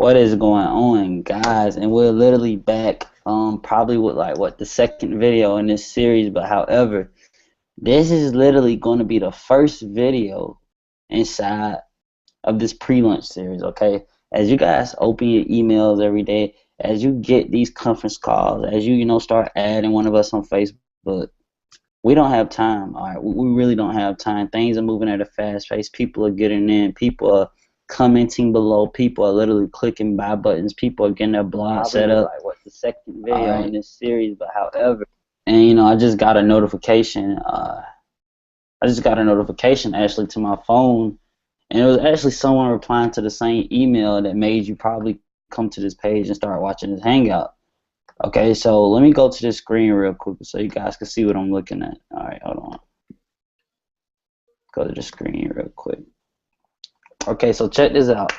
What is going on, guys? And we're literally back, probably with like what the second video in this series. But however, this is literally going to be the first video inside of this pre-lunch series. Okay, as you guys open your emails every day, as you get these conference calls, as you start adding one of us on Facebook, we don't have time. All right, we really don't have time. Things are moving at a fast pace. People are getting in. People are commenting below. People are literally clicking buy buttons. People are getting their blog set up. Like what the second video in this series, but however, and I just got a notification. I just got a notification actually to my phone, and it was actually someone replying to the same email that made you probably come to this page and start watching this hangout. Okay, so let me go to this screen real quick so you guys can see what I'm looking at. All right, hold on. Go to the screen real quick. Okay, so check this out.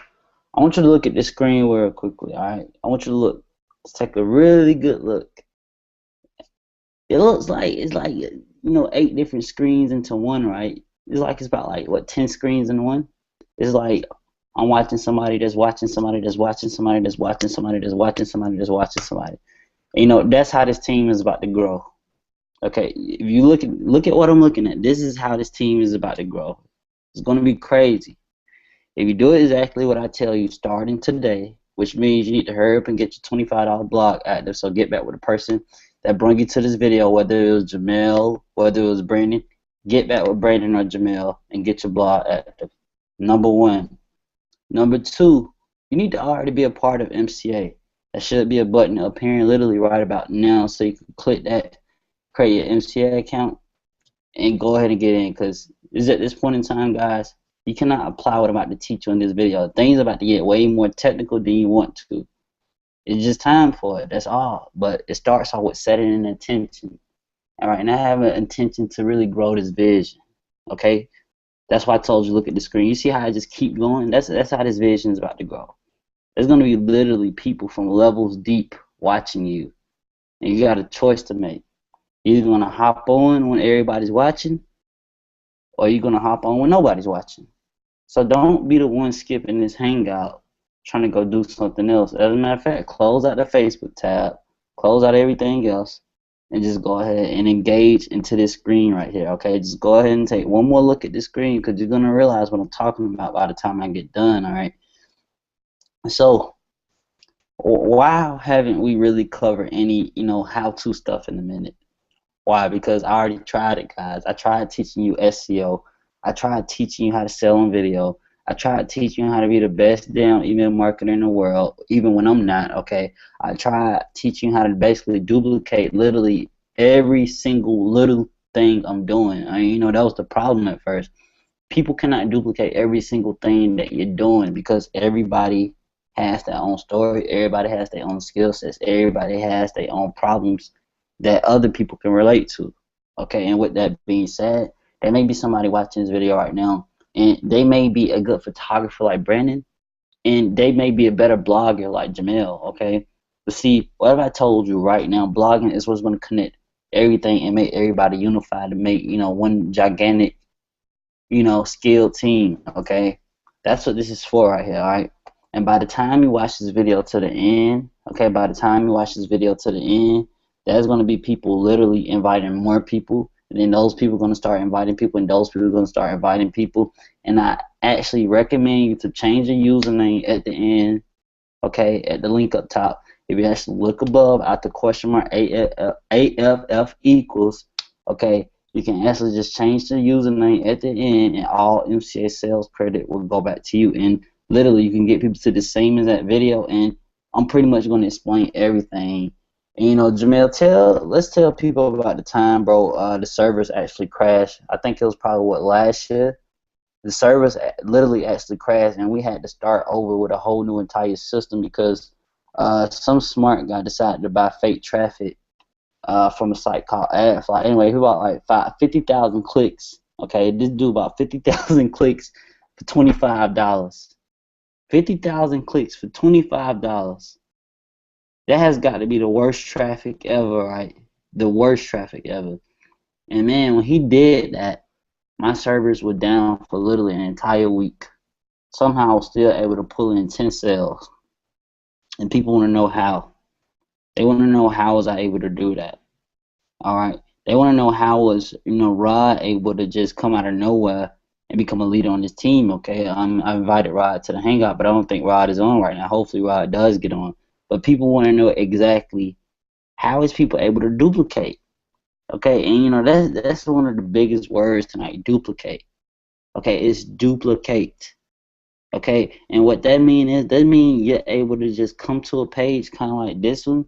I want you to look at this screen real quickly, all right? I want you to look. Let's take a really good look. It looks like it's like 8 different screens into one, right? It's about like what 10 screens in one. It's like I'm watching somebody that's watching somebody that's watching somebody that's watching somebody that's watching somebody that's watching somebody. That's how this team is about to grow. Okay, if you look at what I'm looking at, this is how this team is about to grow. It's gonna be crazy. If you do exactly what I tell you starting today, which means you need to hurry up and get your $25 blog active. So get back with the person that brought you to this video, whether it was Jamel, whether it was Brandon. Get back with Brandon or Jamel and get your blog active. Number one. Number two, you need to already be a part of MCA. There should be a button appearing literally right about now, so you can click that, create your MCA account, and go ahead and get in. Because at this point in time, guys, you cannot apply what I'm about to teach you in this video. Things are about to get way more technical than you want to. It's just time for it. That's all. But it starts off with setting an intention. All right, and I have an intention to really grow this vision. Okay, that's why I told you look at the screen. You see how I just keep going? That's how this vision is about to grow. There's going to be literally people from levels deep watching you. And you got a choice to make. You're either going to hop on when everybody's watching, or you're going to hop on when nobody's watching. So don't be the one skipping this hangout, trying to go do something else. As a matter of fact, close out the Facebook tab, close out everything else, and just go ahead and engage into this screen right here, okay? Just go ahead and take one more look at the screen, because you're going to realize what I'm talking about by the time I get done, all right? So why haven't we really covered any, how-to stuff in a minute? Why? Because I already tried it, guys. I tried teaching you SEO. I tried teaching you how to sell on video. I tried teaching you how to be the best damn email marketer in the world, even when I'm not, okay? I tried teaching you how to basically duplicate literally every single little thing I'm doing. That was the problem at first. People cannot duplicate every single thing that you're doing because everybody has their own story. Everybody has their own skill sets. Everybody has their own problems that other people can relate to. Okay, and with that being said, there may be somebody watching this video right now, and they may be a good photographer like Brandon, and they may be a better blogger like Jamel, okay? But see, what I told you right now, blogging is what's going to connect everything and make everybody unified to make, one gigantic, skilled team, okay? That's what this is for right here, all right? And by the time you watch this video to the end, okay, by the time you watch this video to the end, there's going to be people literally inviting more people, and then those people are going to start inviting people, and those people are going to start inviting people. And I actually recommend you to change your username at the end, okay, at the link up top. If you actually look above at the question mark AFF equals, okay, you can actually just change the username at the end, and all MCA sales credit will go back to you. And literally, you can get people to the same as that video, and I'm pretty much going to explain everything. And, Jamel, let's tell people about the time, bro, the servers actually crashed. I think it was probably, last year? The servers literally actually crashed, and we had to start over with a whole new entire system because some smart guy decided to buy fake traffic from a site called AdFly. Anyway, he bought like 50,000 clicks. Okay, this dude bought 50,000 clicks for $25. 50,000 clicks for $25. That has got to be the worst traffic ever, right? The worst traffic ever. And man, when he did that, my servers were down for literally an entire week. Somehow I was still able to pull in 10 sales. And people want to know how. They want to know how was I able to do that. All right. They want to know how was Rod able to just come out of nowhere and become a leader on this team. Okay, I invited Rod to the hangout, but I don't think Rod is on right now. Hopefully, Rod does get on. But people want to know exactly how is people able to duplicate. Okay, and that's one of the biggest words tonight. Duplicate. Okay, it's duplicate. Okay, and what that mean you're able to just come to a page kind of like this one,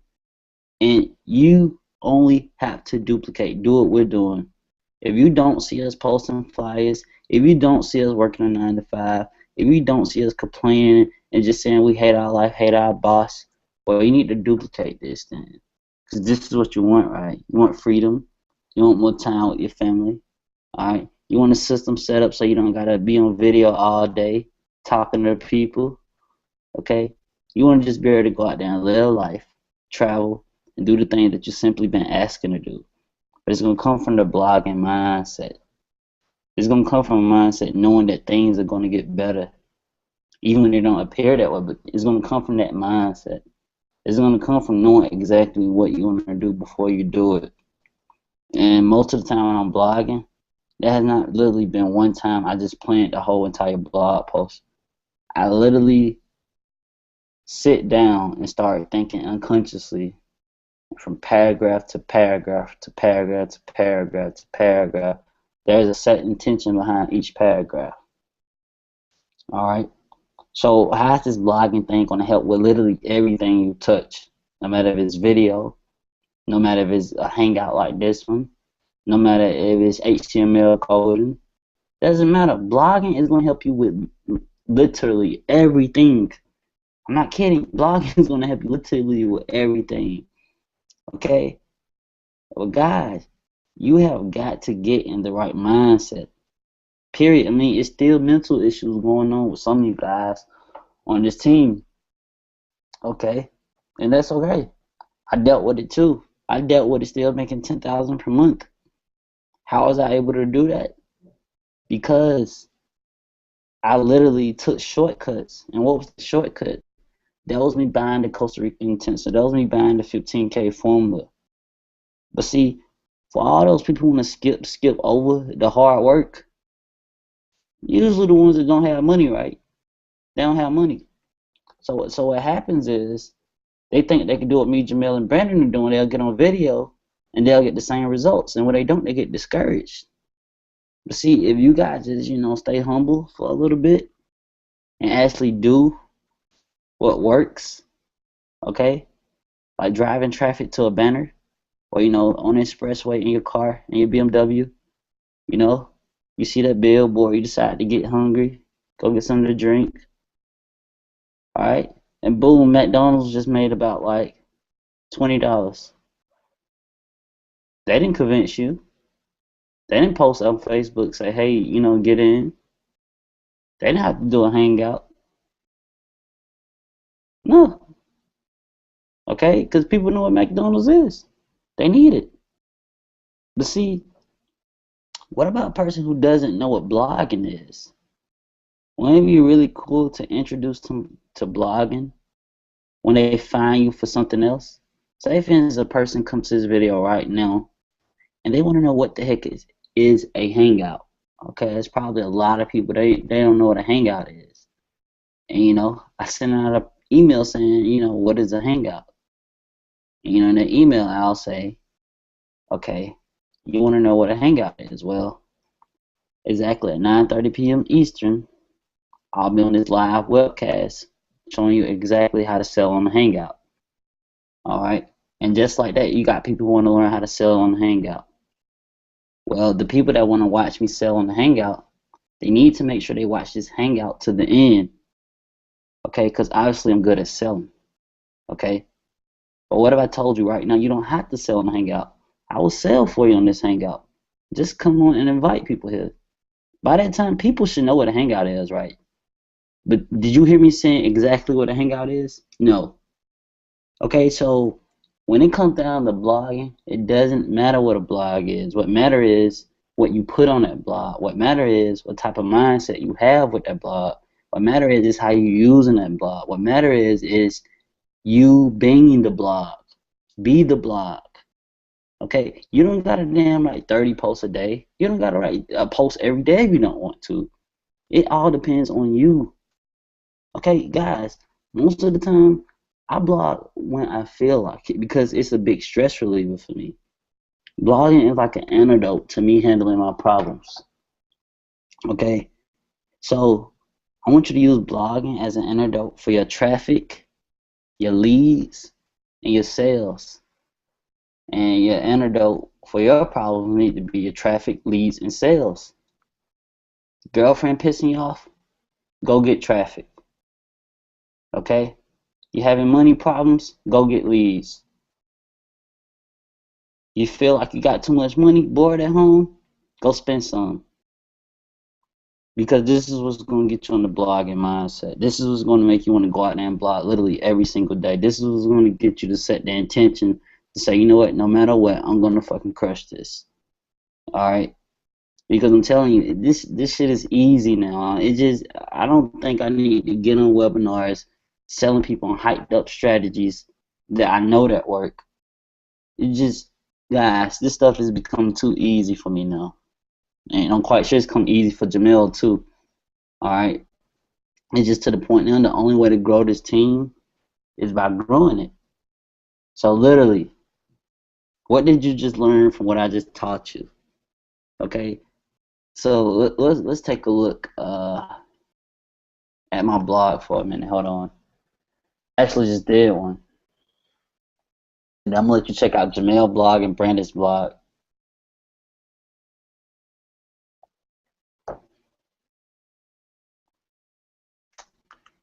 and you only have to duplicate. Do what we're doing. If you don't see us posting flyers, if you don't see us working a 9 to 5, if you don't see us complaining and just saying we hate our life, hate our boss, well, you need to duplicate this then. Because this is what you want, right? You want freedom. You want more time with your family. All right? You want a system set up so you don't got to be on video all day talking to people. Okay? You want to just be able to go out there and live life, travel, and do the things that you've simply been asking to do. But it's going to come from the blogging mindset. It's going to come from a mindset knowing that things are going to get better. Even when they don't appear that way, but it's going to come from that mindset. It's going to come from knowing exactly what you want to do before you do it. And most of the time when I'm blogging, there has not literally been one time I just planned the whole entire blog post. I literally sit down and start thinking unconsciously from paragraph to paragraph to paragraph to paragraph to paragraph. There's a set intention behind each paragraph. All right. So how's this blogging thing going to help with literally everything you touch? No matter if it's video, no matter if it's a hangout like this one, no matter if it's HTML coding, doesn't matter. Blogging is going to help you with literally everything. I'm not kidding. Blogging is going to help you literally with everything. Okay? Well, guys, you have got to get in the right mindset. Period. I mean, it's still mental issues going on with some of you guys on this team. Okay? And that's okay. I dealt with it too. I dealt with it still making $10,000 per month. How was I able to do that? Because I literally took shortcuts. And what was the shortcut? That was me buying the Costa Rican intensive. That was me buying the 15K formula. But see, for all those people who want to skip over the hard work, usually the ones that don't have money, right? They don't have money. So what happens is they think they can do what me, Jamel, and Brandon are doing. They'll get on video and they'll get the same results. And when they don't, they get discouraged. But see, if you guys just, stay humble for a little bit and actually do what works, okay? Like driving traffic to a banner or, on the expressway in your car, in your BMW, you see that billboard, you decide to get hungry, go get something to drink, all right? And boom, McDonald's just made about like $20. They didn't convince you. They didn't post on Facebook, say, hey, get in. They didn't have to do a hangout. No. Okay? Because people know what McDonald's is. They need it. But see, what about a person who doesn't know what blogging is? Wouldn't it be really cool to introduce them to blogging when they find you for something else? Say, for instance, a person comes to this video right now and they want to know what the heck is a hangout. Okay, there's probably a lot of people, they don't know what a hangout is. And, I send out an email saying, what is a hangout? And, in the email, I'll say, okay, you want to know what a hangout is? Well, exactly at 9:30 p.m. Eastern, I'll be on this live webcast showing you exactly how to sell on the hangout. All right, and just like that, you got people who want to learn how to sell on the hangout. Well, the people that want to watch me sell on the hangout, they need to make sure they watch this hangout to the end. Okay, because obviously I'm good at selling. Okay, but what if I told you right now you don't have to sell on the hangout? I will sell for you on this hangout. Just come on and invite people here. By that time, people should know what a hangout is, right? But did you hear me saying exactly what a hangout is? No. Okay, so when it comes down to blogging, it doesn't matter what a blog is. What matters is what you put on that blog. What matters is what type of mindset you have with that blog. What matters is how you're using that blog. What matters is You being the blog. Be the blog. Okay? You don't gotta damn write 30 posts a day. You don't gotta write a post every day if you don't want to. It all depends on you. Okay, guys, most of the time I blog when I feel like it because it's a big stress reliever for me. Blogging is like an antidote to me handling my problems. Okay, so I want you to use blogging as an antidote for your traffic, your leads, and your sales. And your antidote for your problem need to be your traffic, leads, and sales. Girlfriend pissing you off? Go get traffic. Okay? You having money problems? Go get leads. You feel like you got too much money, bored at home? Go spend some. Because this is what's going to get you on the blogging mindset. This is what's going to make you want to go out there and blog literally every single day. This is what's going to get you to set the intention to say, you know what, no matter what, I'm going to fucking crush this. Alright? Because I'm telling you, this shit is easy now. I don't think I need to get on webinars selling people on hyped up strategies that I know that work. It just, guys, this stuff has become too easy for me now. And I'm quite sure it's come easy for Jamel too. Alright? It's just to the point now the only way to grow this team is by growing it. So literally, what did you just learn from what I just taught you? Okay? So let's take a look at my blog for a minute. Hold on. Actually just did one. And I'm gonna let you check out Jamel blog and Brandon's blog.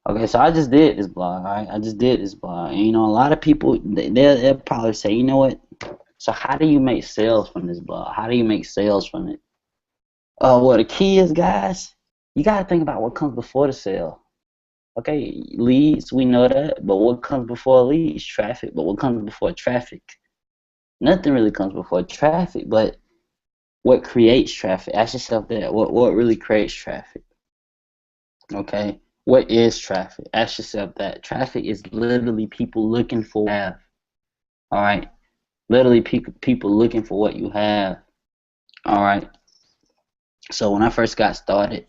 Okay, so I just did this blog, alright? I just did this blog. And, you know, a lot of people, they'll probably say, you know what? So how do you make sales from this blog? How do you make sales from it? Well, the key is, guys, you got to think about what comes before the sale. Okay, leads, we know that, but what comes before leads? Traffic. But what comes before traffic? Nothing really comes before traffic, but what creates traffic? Ask yourself that. What really creates traffic? Okay, what is traffic? Ask yourself that. Traffic is literally people looking for what you have. All right, literally people looking for what you have. All right. So when I first got started,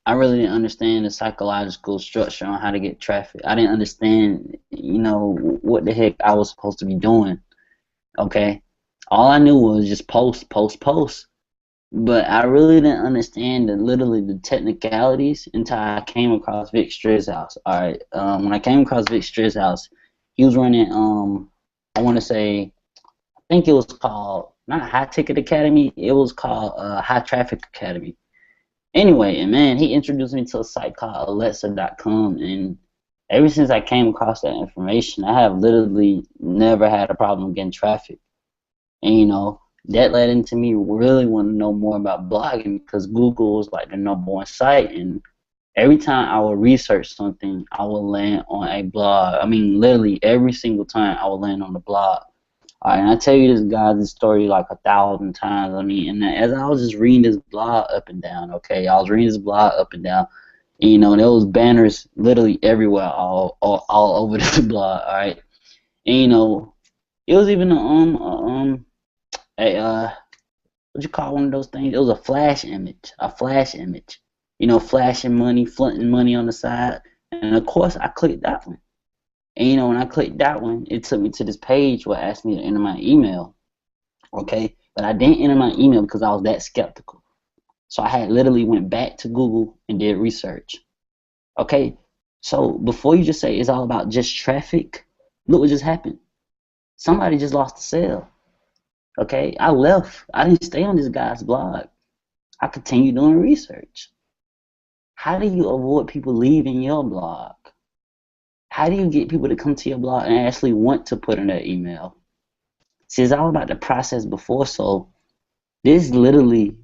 I really didn't understand the psychological structure on how to get traffic. I didn't understand, you know, what the heck I was supposed to be doing. Okay, all I knew was just post, post, post. But I really didn't understand literally the technicalities until I came across Vic Strizhouse. All right, when I came across Vic Strizhouse, he was running I want to say, I think it was called not High Ticket Academy. It was called High Traffic Academy. Anyway, and man, he introduced me to a site called Alexa.com, and ever since I came across that information, I have literally never had a problem getting traffic. And you know, that led into me really wanting to know more about blogging because Google was like the #1 site, and every time I would research something, I would land on a blog. I mean, literally every single time I would land on the blog. All right, and I tell you this guy's story like 1,000 times. I mean, and as I was just reading this blog up and down, okay, I was reading this blog up and down, and, you know, there was banners literally everywhere, all over this blog. All right, and you know, it was even a what you call one of those things? It was a flash image, You know, flashing money, flaunting money on the side, and of course I clicked that one. And you know, when I clicked that one, it took me to this page where it asked me to enter my email. Okay, but I didn't enter my email because I was that skeptical. So I had literally went back to Google and did research. Okay, so before you just say it's all about just traffic, look what just happened. Somebody just lost the sale. Okay, I left. I didn't stay on this guy's blog. I continued doing research. How do you avoid people leaving your blog? How do you get people to come to your blog and actually want to put in their email? See, it's all about the process before. So this is literally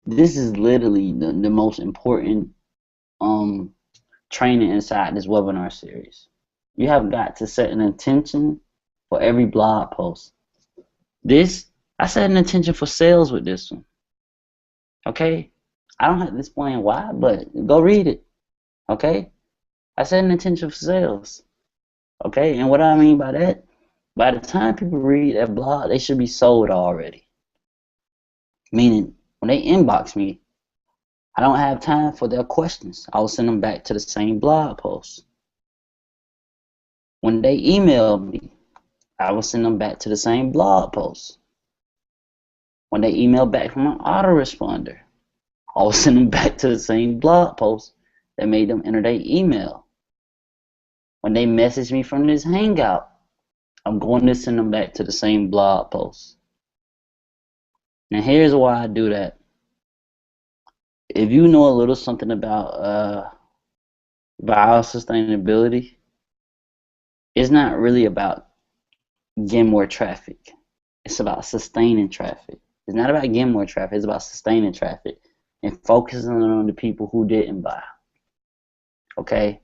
the most important training inside this webinar series. You have got to set an intention for every blog post. I set an intention for sales with this one. Okay? I don't have to explain why, but go read it. Okay? I set an intention for sales. Okay, and what I mean by that, by the time people read that blog, they should be sold already. Meaning, when they inbox me, I don't have time for their questions. I will send them back to the same blog post. When they email me, I will send them back to the same blog post. When they email back from an autoresponder, I will send them back to the same blog post that made them enter their email. When they message me from this Hangout, I'm going to send them back to the same blog post. Now here's why I do that. If you know a little something about biosustainability, it's not really about getting more traffic. It's about sustaining traffic. It's not about getting more traffic. It's about sustaining traffic and focusing on the people who didn't buy. Okay?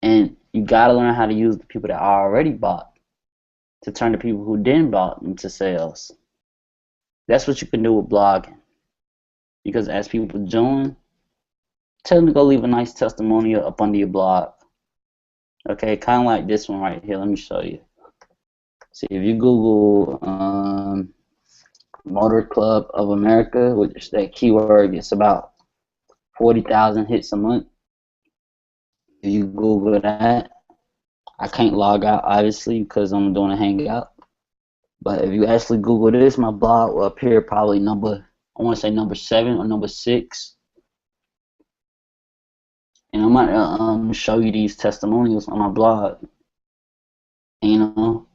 And you got to learn how to use the people that already bought to turn the people who didn't bought into sales. That's what you can do with blogging. Because as people join, tell them to go leave a nice testimonial up under your blog. Okay, kind of like this one right here. Let me show you. See, if you Google Motor Club of America, which that keyword gets about 40,000 hits a month. If you Google that, I can't log out obviously because I'm doing a Hangout. But if you actually Google this, my blog will appear probably I want to say number 7 or number 6. And I might show you these testimonials on my blog. And, you know,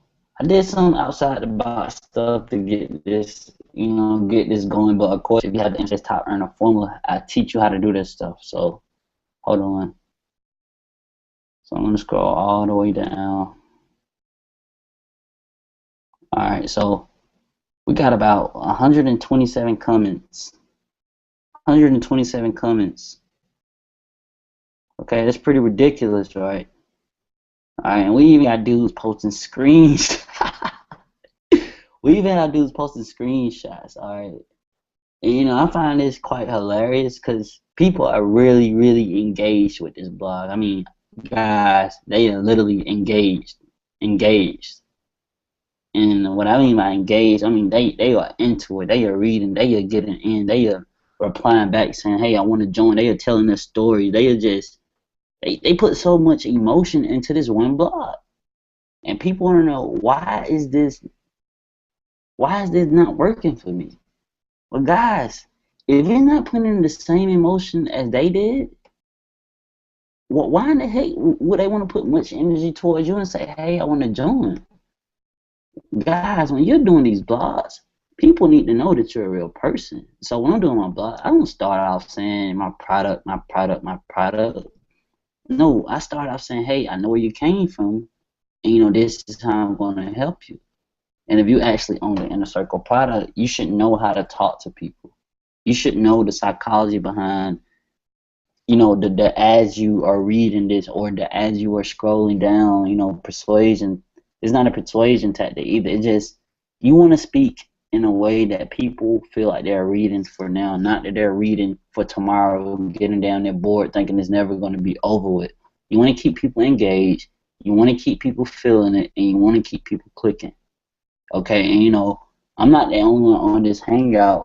I did some outside the box stuff to get this, get this going. But of course, if you have the interest top earner formula, I teach you how to do this stuff. So hold on. So I'm gonna scroll all the way down. All right, so we got about 127 comments. 127 comments. Okay, that's pretty ridiculous, right? All right, and we even got dudes posting screens. We even got dudes posting screenshots. All right, and I find this quite hilarious because people are really, really engaged with this blog. I mean, guys, they are literally engaged. And what I mean by engaged, I mean they are into it. They are reading. They are getting in. They are replying back saying, "Hey, I want to join." They are telling their story. They are just they put so much emotion into this one blog, and people want to know why is this not working for me? Well, guys, if you're not putting in the same emotion as they did, why in the heck would they want to put much energy towards you and say, "Hey, I want to join"? Guys, when you're doing these blogs, people need to know that you're a real person. So when I'm doing my blog, I don't start off saying my product, my product, my product. No, I start off saying, hey, I know where you came from, and this is how I'm going to help you. And if you actually own the Inner Circle product, you should know how to talk to people. You should know the psychology behind, the as you are reading this or the as you are scrolling down, persuasion. It's not a persuasion tactic either. It's just you want to speak in a way that people feel like they're reading for now, not that they're reading for tomorrow, getting down their board thinking it's never going to be over with. You want to keep people engaged. You want to keep people feeling it, and you want to keep people clicking. Okay, and I'm not the only one on this Hangout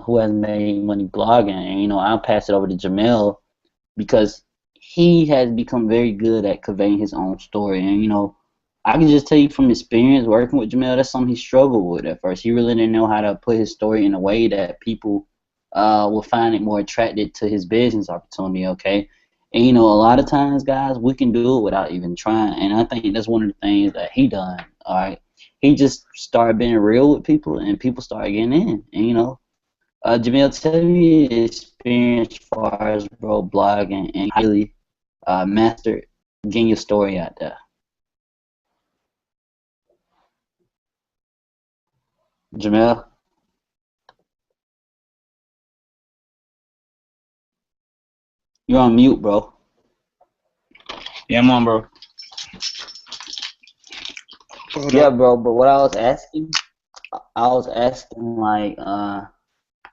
who has made money blogging, and I'll pass it over to Jamel because he has become very good at conveying his own story. And I can just tell you from experience working with Jamel, that's something he struggled with at first. He really didn't know how to put his story in a way that people will find it more attracted to his business opportunity. Okay, and a lot of times, guys, we can do it without even trying. And I think that's one of the things that he done. All right, he just started being real with people, and people started getting in. And Jamil, tell me your experience as far as blogging and really mastered getting your story out there. Jamil, you're on mute, bro. Yeah, I'm on, bro. Yeah, bro. But what I was asking like,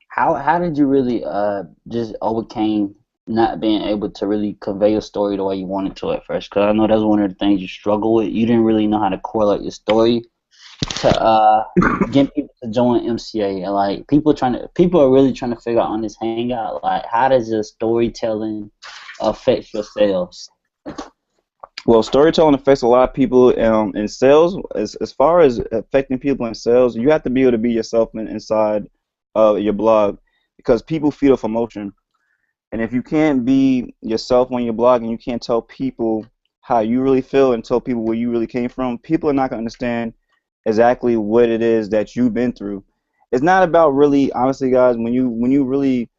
how did you really just overcame not being able to really convey a story the way you wanted to at first. Because I know that's one of the things you struggle with. You didn't really know how to correlate your story to get people to join MCA. And like people are really trying to figure out on this hangout, like how does your storytelling affect your sales? Well, storytelling affects a lot of people in sales. As far as affecting people in sales, you have to be able to be yourself inside of your blog, because people feed off emotion. And if you can't be yourself on your blog and you can't tell people how you really feel and tell people where you really came from, people are not going to understand exactly what it is that you've been through. It's not about really, honestly, guys, when you really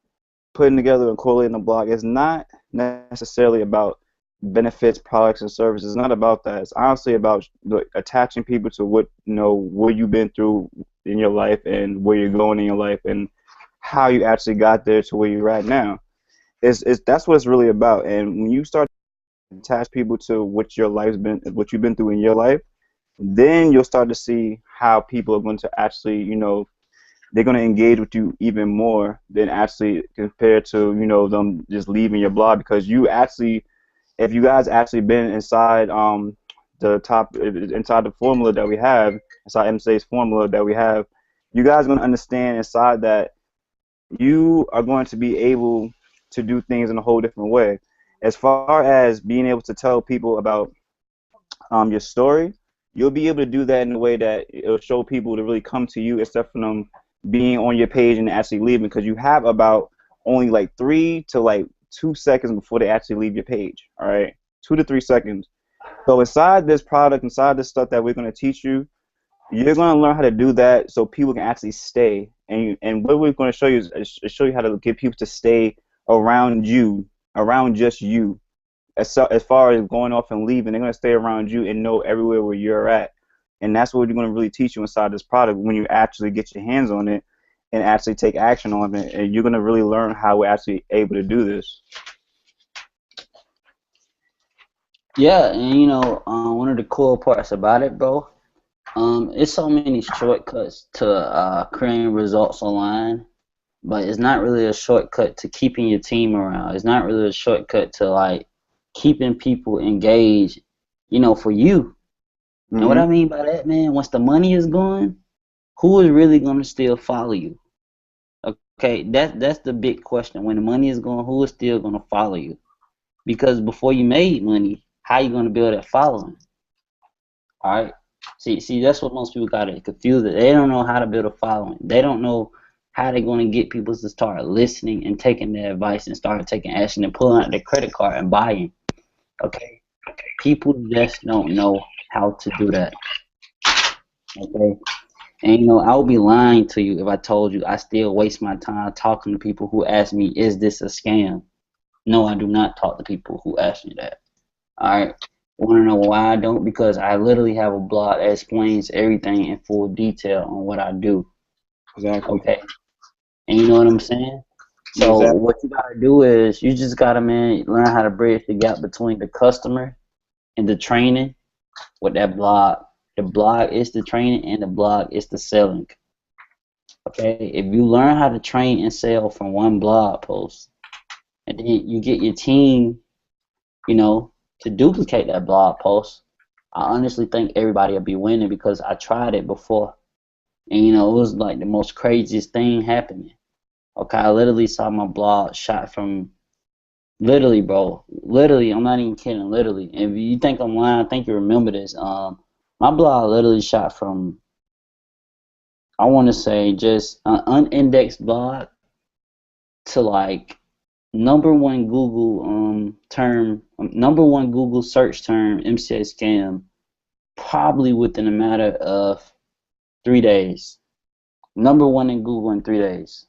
putting together and correlating a blog, it's not necessarily about benefits, products, and services. It's not about that. It's honestly about attaching people to what you've been through in your life and where you're going in your life and how you actually got there to where you're at now. That's what it's really about. And when you start to attach people to what you've been through in your life, then you'll start to see how people are going to actually, they're going to engage with you even more than actually compared to, them just leaving your blog. Because if you guys actually been inside inside the formula that we have, inside MCA's formula that we have, you guys are going to understand inside that you are going to be able to do things in a whole different way. As far as being able to tell people about your story, you'll be able to do that in a way that it'll show people to really come to you instead of them being on your page and actually leaving, because you have about only like 3 to 2 seconds before they actually leave your page. All right, 2 to 3 seconds. So inside this product, inside this stuff that we're going to teach you, you're going to learn how to do that so people can actually stay. And what we're going to show you is show you how to get people to stay around you, around just you. As far as going off and leaving, they're going to stay around you and know everywhere where you're at. And that's what we're going to really teach you inside this product when you actually get your hands on it and actually take action on it. And you're going to really learn how we're actually able to do this. Yeah, and one of the cool parts about it, bro, it's so many shortcuts to creating results online, but it's not really a shortcut to keeping your team around. It's not really a shortcut to like keeping people engaged, for you. Mm-hmm. And what I mean by that, man, once the money is gone, who is really gonna still follow you? Okay, that's the big question. When the money is gone, who is still gonna follow you? Because before you made money, how you gonna build that following? All right. See, that's what most people got it confused. They don't know how to build a following. They don't know how they're going to get people to start listening and taking their advice and start taking action and pulling out their credit card and buying. Okay? People just don't know how to do that. Okay? And I would be lying to you if I told you I still waste my time talking to people who ask me, is this a scam? No, I do not talk to people who ask me that. All right? Want to know why I don't? Because I literally have a blog that explains everything in full detail on what I do. Exactly. Okay. And you know what I'm saying? So exactly. What you gotta do is you just gotta, man, learn how to bridge the gap between the customer and the training with that blog. The blog is the training and the blog is the selling. Okay. If you learn how to train and sell from one blog post, and then you get your team, to duplicate that blog post, I honestly think everybody will be winning, because I tried it before. And it was like the most craziest thing happening. Okay, I literally saw my blog shot from, literally, bro. Literally, I'm not even kidding, literally. If you think I'm lying, I think you remember this. My blog literally shot from, I want to say, just an unindexed blog to like #1 Google term, #1 Google search term, MCA scam, probably within a matter of 3 days. #1 in Google in 3 days.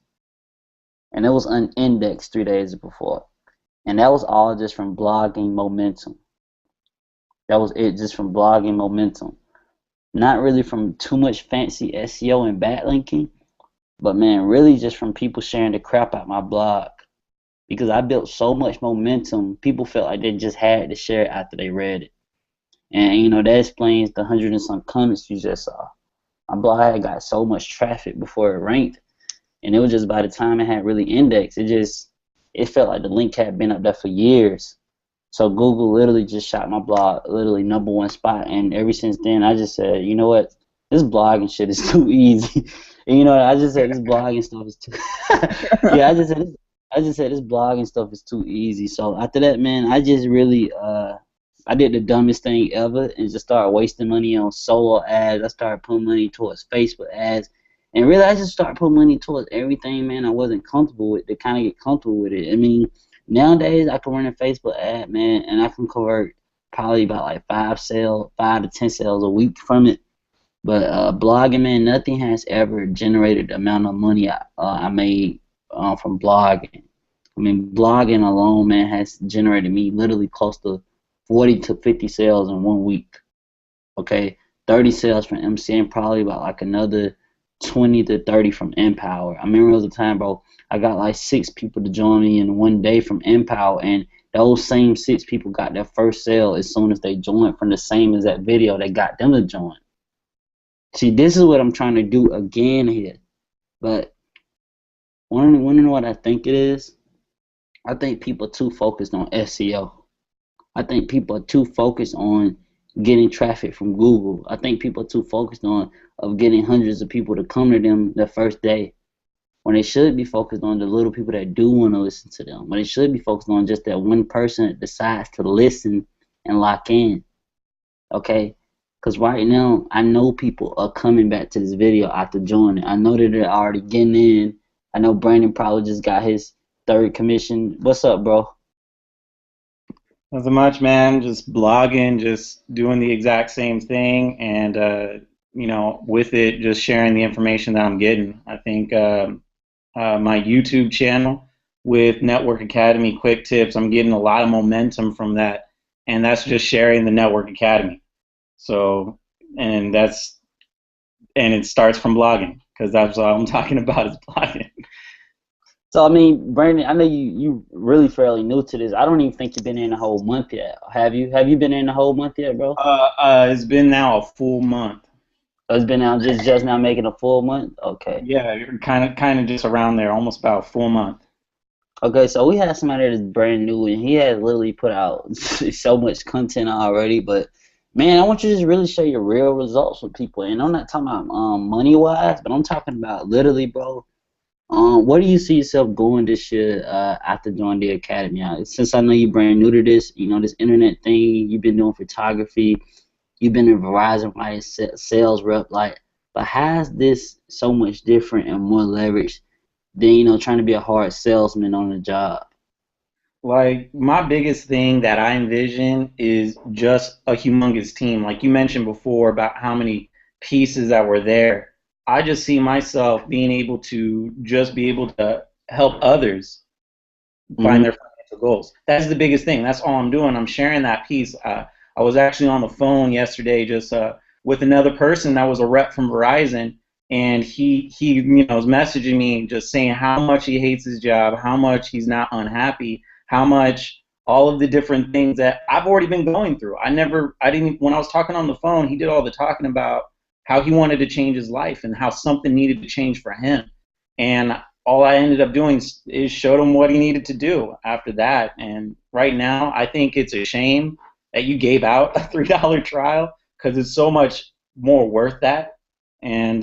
And it was unindexed 3 days before. And that was all just from blogging momentum. That was it, just from blogging momentum. Not really from too much fancy SEO and backlinking, but man, really just from people sharing the crap out my blog. Because I built so much momentum, people felt like they just had to share it after they read it. And that explains the 100 and some comments you just saw. My blog had got so much traffic before it ranked, and it was just by the time it had really indexed, it just it felt like the link had been up there for years. So Google literally just shot my blog literally #1 spot, and ever since then I just said, you know what, this blogging shit is too easy. And you know, I just said this blogging stuff is too. Yeah, I just said this blogging stuff is too easy. So after that, man, I just really I did the dumbest thing ever and just started wasting money on solo ads. I started putting money towards Facebook ads. And really, I just started putting money towards everything, man, I wasn't comfortable with to kind of get comfortable with it. I mean, nowadays, I can run a Facebook ad, man, and I can convert probably about like 5 to 10 sales a week from it. But blogging, man, nothing has ever generated the amount of money I made from blogging. I mean, blogging alone, man, has generated me literally close to 40 to 50 sales in 1 week. Okay, 30 sales from MCN, probably about like another 20 to 30 from Empower. I remember there was a time, bro, I got like 6 people to join me in one day from Empower, and those same 6 people got their first sale as soon as they joined from the same as that video that got them to join. See, this is what I'm trying to do again here. But want to know what I think it is? I think people are too focused on SEO. I think people are too focused on getting traffic from Google. I think people are too focused on of getting hundreds of people to come to them the first day, when they should be focused on the little people that do want to listen to them. When they should be focused on just that one person that decides to listen and lock in. Okay? Because right now, I know people are coming back to this video after joining. I know that they're already getting in. I know Brandon probably just got his 3rd commission. What's up, bro? Nothing much, man. Just blogging, just doing the exact same thing, and you know, with it, just sharing the information that I'm getting. I think my YouTube channel with Network Academy Quick Tips, I'm getting a lot of momentum from that, and that's just sharing the Network Academy. So, and it starts from blogging, because that's all I'm talking about is blogging. So, I mean, Brandon, I know you really fairly new to this. I don't even think you've been in a whole month yet. Have you? Have you been in a whole month yet, bro? It's been now a full month. It's been now just now making a full month? Okay. Yeah, you're kind of just around there, almost about a full month. Okay, so we had somebody that's brand new, and he has literally put out so much content already. But man, I want you to just really show your real results with people. And I'm not talking about money wise, but I'm talking about literally, bro. Where do you see yourself going this year after joining the academy? Since I know you're brand new to this, you know, this internet thing, you've been doing photography, you've been in Verizon, right, sales rep, like, but how is this so much different and more leveraged than, you know, trying to be a hard salesman on the job? Like, my biggest thing that I envision is just a humongous team. Like you mentioned before about how many pieces that were there. I just see myself being able to just be able to help others find their financial goals. That's the biggest thing. That's all I'm doing. I'm sharing that piece. I was actually on the phone yesterday just with another person that was a rep from Verizon, and he you know, was messaging me just saying how much he hates his job, how much he's not unhappy, how much all of the different things that I've already been going through. I didn't, when I was talking on the phone, he did all the talking about how he wanted to change his life and how something needed to change for him. And all I ended up doing is showed him what he needed to do after that. And right now, I think it's a shame that you gave out a $3 trial, because it's so much more worth that. And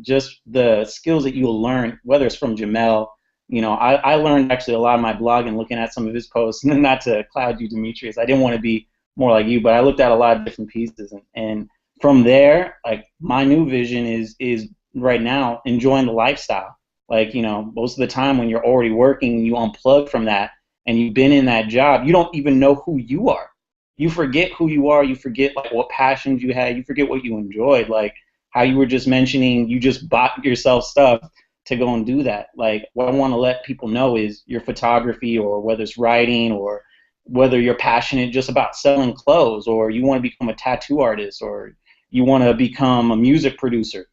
just the skills that you'll learn, whether it's from Jamel, you know, I learned actually a lot of my blogging looking at some of his posts, and not to cloud you, Demetrius. I didn't want to be more like you, but I looked at a lot of different pieces, and from there, like, my new vision is right now enjoying the lifestyle. Like, you know, most of the time when you're already working, you unplug from that, and you've been in that job, you don't even know who you are. You forget who you are. You forget, like, what passions you had. You forget what you enjoyed. Like how you were just mentioning, you just bought yourself stuff to go and do that. Like, what I want to let people know is your photography, or whether it's writing, or whether you're passionate just about selling clothes, or you want to become a tattoo artist, or you want to become a music producer,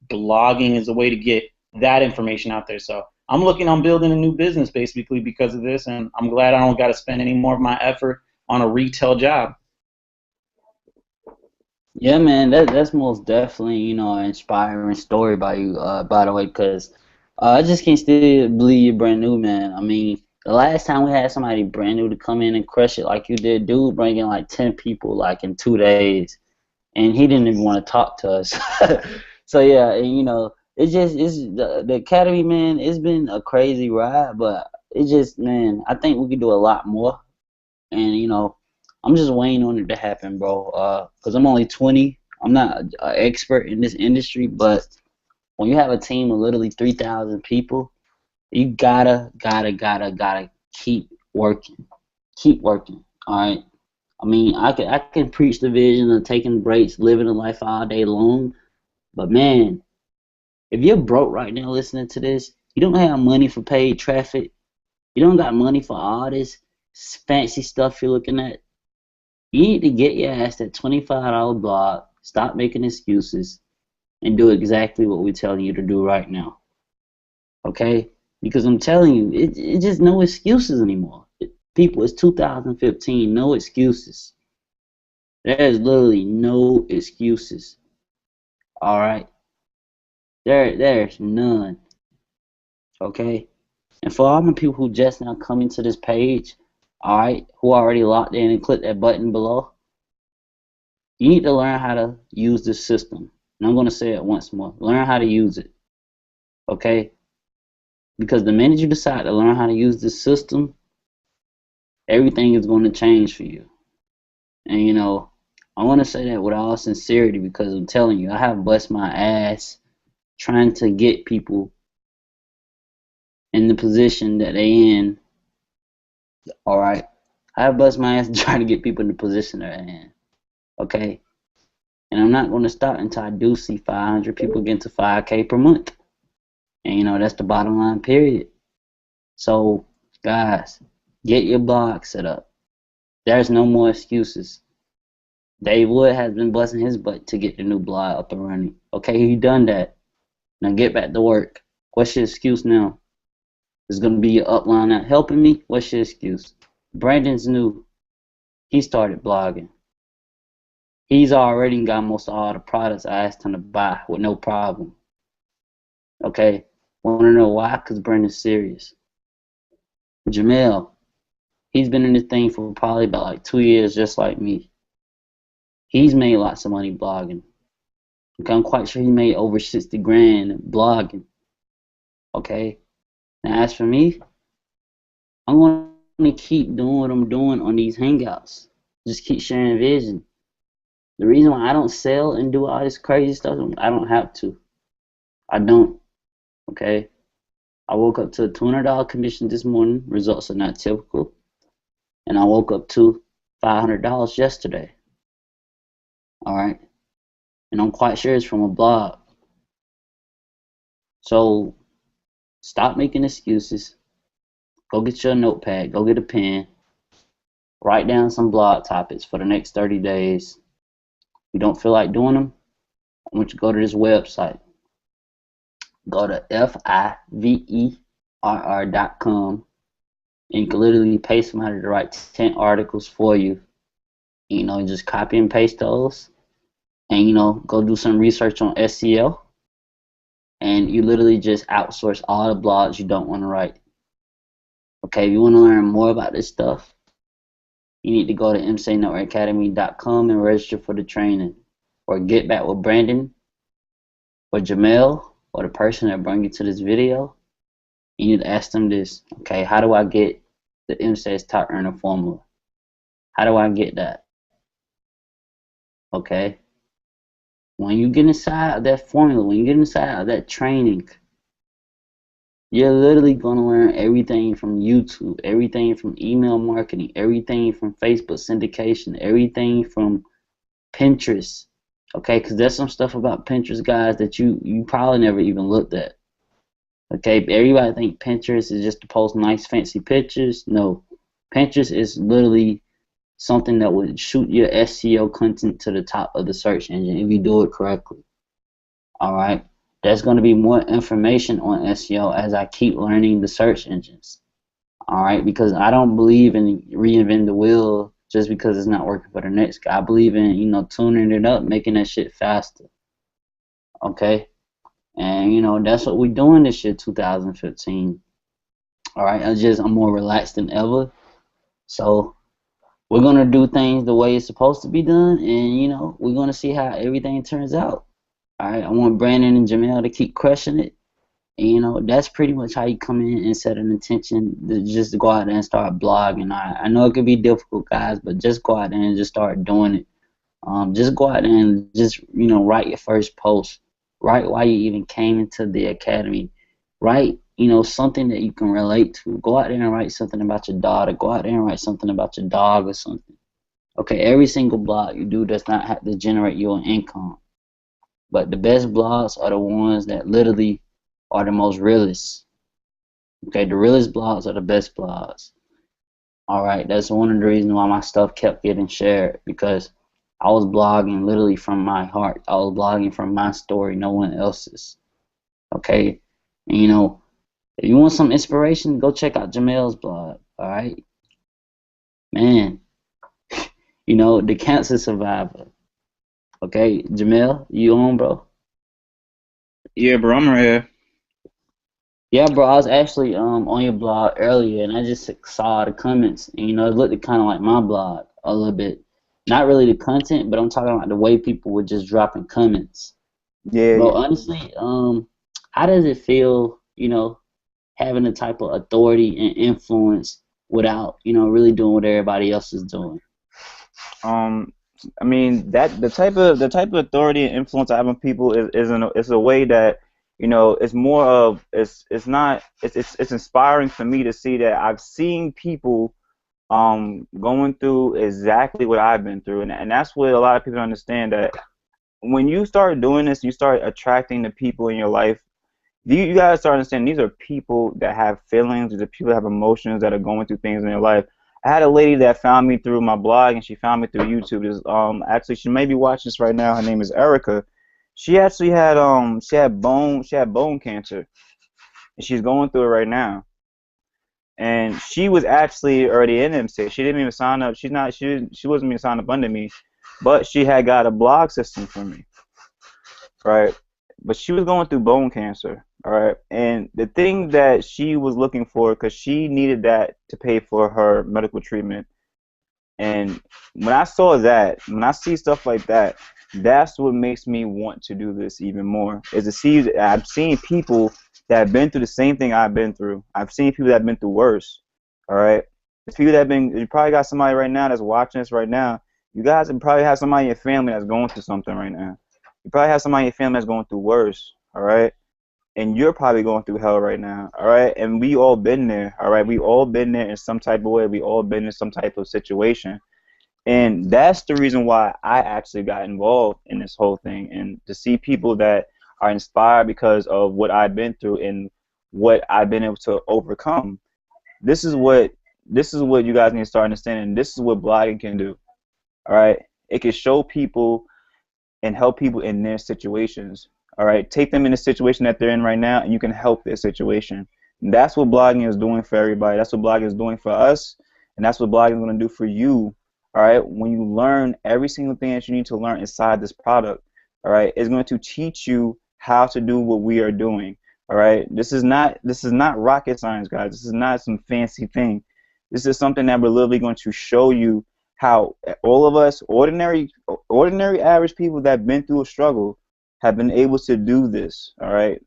blogging is a way to get that information out there. So I'm looking on building a new business basically because of this, and I'm glad I don't got to spend any more of my effort on a retail job. Yeah, man, that's most definitely, you know, an inspiring story by you, by the way, because I just can't still believe you're brand new, man. I mean, The last time we had somebody brand new to come in and crush it like you did, dude, bring in like 10 people like in 2 days, and he didn't even want to talk to us. So yeah, and you know, it's the academy, man. It's been a crazy ride, but it just, man, I think we could do a lot more, and you know, I'm just waiting on it to happen, bro. Cause I'm only 20. I'm not an expert in this industry, but when you have a team of literally 3,000 people, you gotta keep working. Keep working. All right. I mean, I can preach the vision of taking breaks, living a life all day long. But man, if you're broke right now listening to this, you don't have money for paid traffic. You don't got money for all this fancy stuff you're looking at. You need to get your ass that $25 blog. Stop making excuses and do exactly what we're telling you to do right now. Okay? Because I'm telling you, it's just no excuses anymore. People, it's 2015, no excuses. There is literally no excuses. All right, there's none. Okay, and for all my people who just now coming to this page, all right, who already locked in and click that button below, you need to learn how to use this system. And I'm gonna say it once more: learn how to use it. Okay, because the minute you decide to learn how to use this system, everything is going to change for you. And you know, I want to say that with all sincerity because I'm telling you, I have bust my ass trying to get people in the position that they in. All right, I have bust my ass trying to get people in the position they're in. Okay, and I'm not going to stop until I do see 500 people get to 5K per month. And you know, that's the bottom line, period. So, guys, get your blog set up. There's no more excuses. Dave Wood has been busting his butt to get the new blog up and running. Okay, he done that. Now get back to work. What's your excuse now? Is going to be your upline not helping me? What's your excuse? Brandon's new. He started blogging. He's already got most of all the products I asked him to buy with no problem. Okay? Want to know why? Because Brandon's serious. Jamel, he's been in this thing for probably about like 2 years just like me. He's made lots of money blogging. Okay, I'm quite sure he made over 60 grand blogging. Okay? Now as for me, I'm going to keep doing what I'm doing on these hangouts. Just keep sharing vision. The reason why I don't sell and do all this crazy stuff, I don't have to. I don't. Okay? I woke up to a $200 commission this morning. Results are not typical. And I woke up to $500 yesterday. Alright? And I'm quite sure it's from a blog. So, stop making excuses. Go get your notepad. Go get a pen. Write down some blog topics for the next 30 days. If you don't feel like doing them, I want you to go to this website. Go to fiverr.com, and you can literally pay somebody to write 10 articles for you. You know, just copy and paste those, and you know, go do some research on SEO, and you literally just outsource all the blogs you don't want to write. Okay, if you want to learn more about this stuff, you need to go to msanetworkacademy.com and register for the training, or get back with Brandon or Jamel or the person that brought you to this video. You need to ask them this. Okay, how do I get the MSAT's top earner formula? How do I get that? Okay, when you get inside of that formula, when you get inside of that training, you're literally going to learn everything from YouTube, everything from email marketing, everything from Facebook syndication, everything from Pinterest. Okay, because there's some stuff about Pinterest, guys, that you probably never even looked at. Okay, everybody think Pinterest is just to post nice fancy pictures. No, Pinterest is literally something that would shoot your SEO content to the top of the search engine if you do it correctly. Alright, there's going to be more information on SEO as I keep learning the search engines. Alright, because I don't believe in reinventing the wheel just because it's not working for the next guy. I believe in, you know, tuning it up, making that shit faster. Okay? And, you know, that's what we're doing this year, 2015. All right, I'm more relaxed than ever. So we're gonna do things the way it's supposed to be done, and we're gonna see how everything turns out. All right, I want Brandon and Jamel to keep crushing it. And, that's pretty much how you come in and set an intention to just go out there and start blogging. I know it could be difficult, guys, but just go out there and just start doing it. Just go out there and just, write your first post. Write why you even came into the academy. Write, something that you can relate to. Go out there and write something about your daughter. Go out there and write something about your dog or something. Okay, every single blog you do does not have to generate you an income. But the best blogs are the ones that literally are the most realist. Okay, the realest blogs are the best blogs. All right, that's one of the reasons why my stuff kept getting shared, because I was blogging literally from my heart. I was blogging from my story, no one else's. Okay, and if you want some inspiration, go check out Jamel's blog. All right, man. The cancer survivor. Okay, Jamel, you on, bro? Yeah, bro, I'm right here. Yeah, bro, I was actually on your blog earlier, and I just saw the comments, and it looked kind of like my blog a little bit. Not really the content, but I'm talking about the way people were just dropping comments. Yeah, Bro, yeah. honestly, how does it feel, having a type of authority and influence without, really doing what everybody else is doing? I mean that the type of authority and influence I have on people is a way that it's more of it's inspiring for me to see that I've seen people going through exactly what I've been through, and that's what a lot of people don't understand, that when you start doing this, you start attracting the people in your life. You guys start understanding these are people that have feelings, these are people that have emotions, that are going through things in their life. I had a lady that found me through my blog, and she found me through YouTube. Actually, she may be watching this right now. Her name is Erica. She actually had bone cancer, and she's going through it right now. And she was actually already in MSIT. She didn't even sign up. She wasn't even signed up under me, but she had got a blog system from me, right? But she was going through bone cancer, all right? And the thing that she was looking for, because she needed that to pay for her medical treatment. And when I saw that, when I see stuff like that, that's what makes me want to do this even more. Is to see, I've seen people that have been through the same thing I've been through. I've seen people that have been through worse, all right? The people that have been, you probably got somebody right now that's watching this right now. You guys probably have somebody in your family that's going through something right now. You probably have somebody in your family that's going through worse, all right? And you're probably going through hell right now, all right? And we all been there, all right? We all been there in some type of way. We all been in some type of situation. And that's the reason why I actually got involved in this whole thing, and to see people that are inspired because of what I've been through and what I've been able to overcome. This is what you guys need to start understanding. This is what blogging can do, all right? It can show people and help people in their situations. All right, take them in the situation that they're in right now, and you can help their situation. And that's what blogging is doing for everybody. That's what blogging is doing for us, and that's what blogging is going to do for you. All right, when you learn every single thing that you need to learn inside this product, all right, it's going to teach you how to do what we are doing. All right, this is not rocket science, guys. This is not some fancy thing. This is something that we're literally going to show you how all of us, ordinary average people that have been through a struggle, have been able to do this, all right?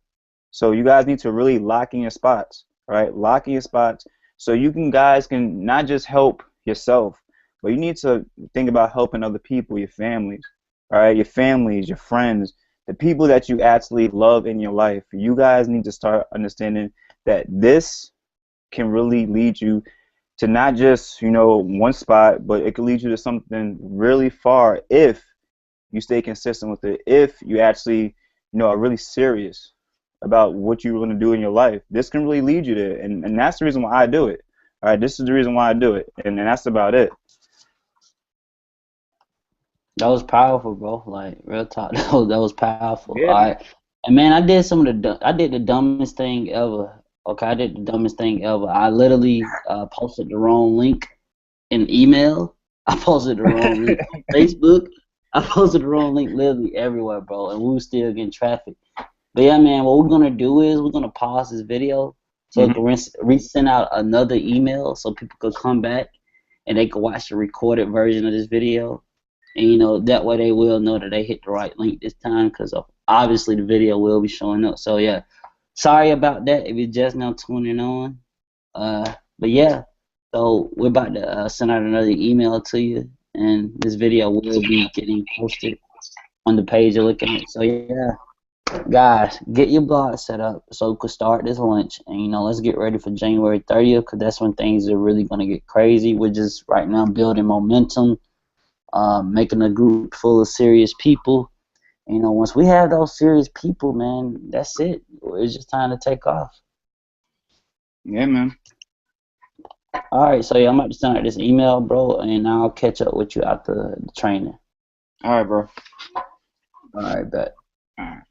So you guys need to really lock in your spots, all right? Lock in your spots so guys can not just help yourself, but you need to think about helping other people, your families, all right? Your families, your friends, the people that you actually love in your life. You guys need to start understanding that this can really lead you to not just, one spot, but it could lead you to something really far if you stay consistent with it, if you actually, are really serious about what you're going to do in your life. This can really lead you there, and that's the reason why I do it. All right, this is the reason why I do it, and that's about it. That was powerful, bro. Like, real talk, that was powerful. Yeah, All man. right, and man, I did I did the dumbest thing ever. Okay, I did the dumbest thing ever. I literally posted the wrong link in email. I posted the wrong link on Facebook. I posted the wrong link literally everywhere, bro, and we were still getting traffic. But yeah, man, what we're gonna do is we're gonna pause this video, So it can resend out another email so people could come back and they could watch the recorded version of this video. And, you know, that way they will know that they hit the right link this time because obviously the video will be showing up. So, yeah, sorry about that if you're just now tuning on. But, yeah, so we're about to send out another email to you, and this video will be getting posted on the page you're looking at. So, yeah, guys, get your blog set up so we could start this launch. And, you know, let's get ready for January 30th because that's when things are really going to get crazy. We're just right now building momentum. Making a group full of serious people. You know, once we have those serious people, man, that's it. It's just time to take off. Yeah, man. All right, so yeah, I'm about to send out this email, bro, and I'll catch up with you after the training. All right, bro. All right, bet. All right.